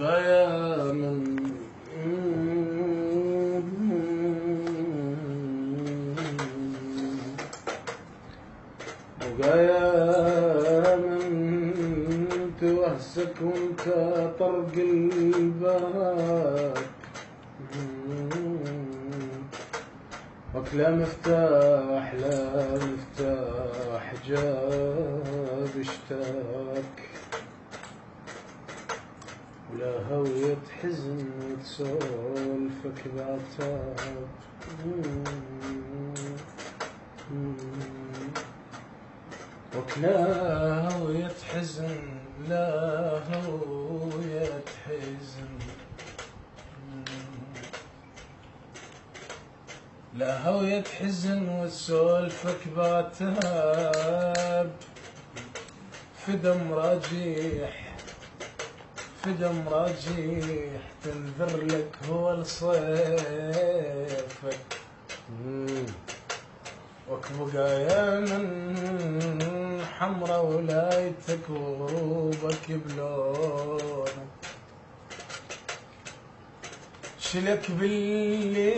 بقايا من توهسك وانت طرق الباب وكلا مفتاح لا مفتاح جاب اشتاك ولا هوية حزن تسولفك بعتاب وكلا هوية حزن لا هوية حزن لا هوية حزن وتسولفك بعتاب في دم راجيح في دم راجيح تنذر لك هو لصيفك وكبقايا من حمرا ولايتك وغروبك بلونك شلك بالليل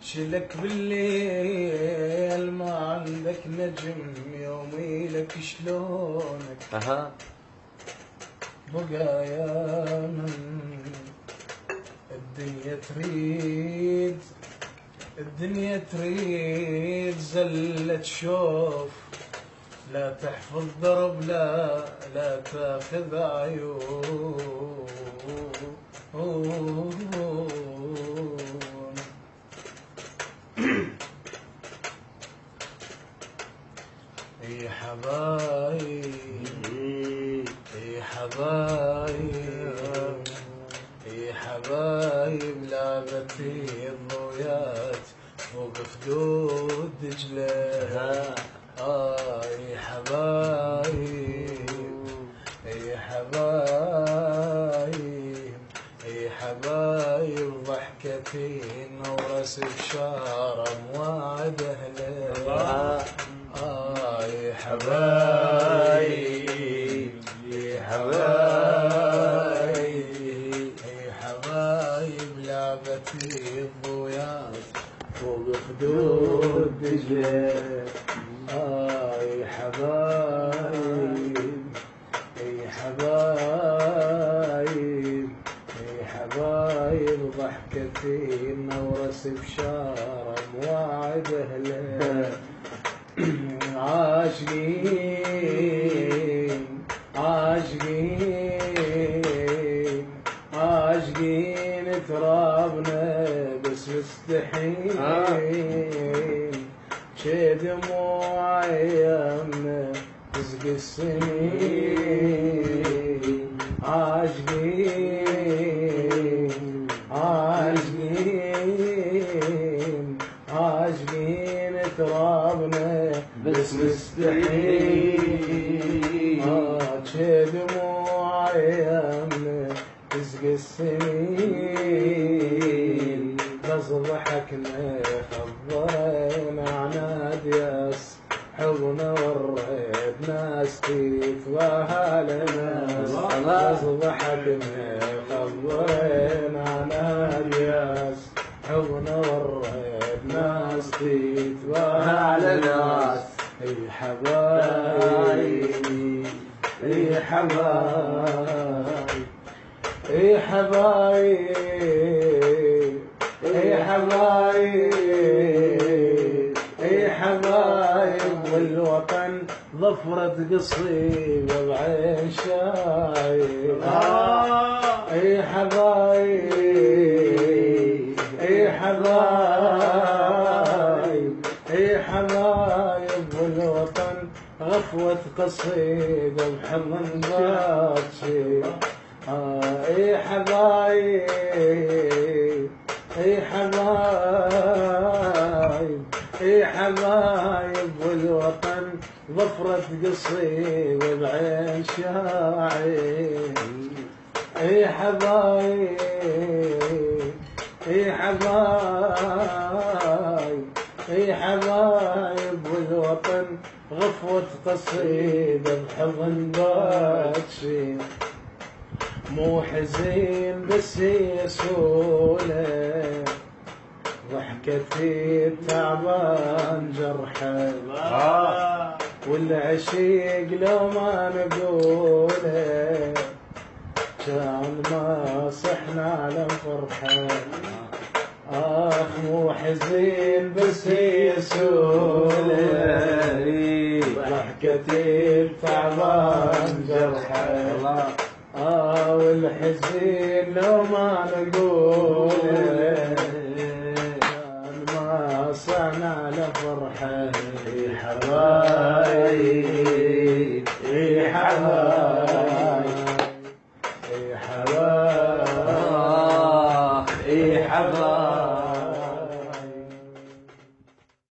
شلك بالليل ما عندك نجم يومي لك شلونك بقايا من الدنيا تريد زلة شوف لا تحفظ درب لا تاخذ عيون يا حبايب يا حبايب يا حبايب لعبتي الضويات فوق خدود دجلة يا حبايب يا حبايب يا حبايب ضحكتي نورس بشارة مواعد أهلها يا حبايب يا حبايب يا حبايب لعبتي الضويات فوق خدود دجلة يا حبايب يا حبايب يا حبايب ضحكتي نورس بشارة مواعد أهلها عاشقين عاشقين عاشقين ترابنا بس مستحيل شي دموع ايامنا تسقي السنين عاشقين عاشقين عاشقين ترابنا بس مستحيل شي دموع ايامنا تسقي السنين بس ضحكنا خضرنا عناد ياس حضنا وريت ناس تتباهى لنا بس ضحكنا خضرنا عناد ياس حضنا وريت ناس تتباهى لنا يا حبايب يا حبايب يا حبايب يا حبايب يا حبايب والوطن ظفرة قصيبة بعين شايب يا حبايب يا حبايب يا حبايب والوطن غفوة قصيدة بحضن باتشي يا حبايب يا حبايب يا حبايب والوطن ظفرة قصيدة بعين شاعر يا حبايب يا حبايب يا حبايب والوطن الوطن غفوة قصيدة بحضن باتشي مو حزين بس يسولف ضحكتي تعبان جرحه والعشيق لو ما نقوله كان ما صحنا على فرحه مو حزين بس يسولف ضحكتي تعبان جرحه والحزين لو ما نقوله كان ما صحنا على فرحه حبايب حبايب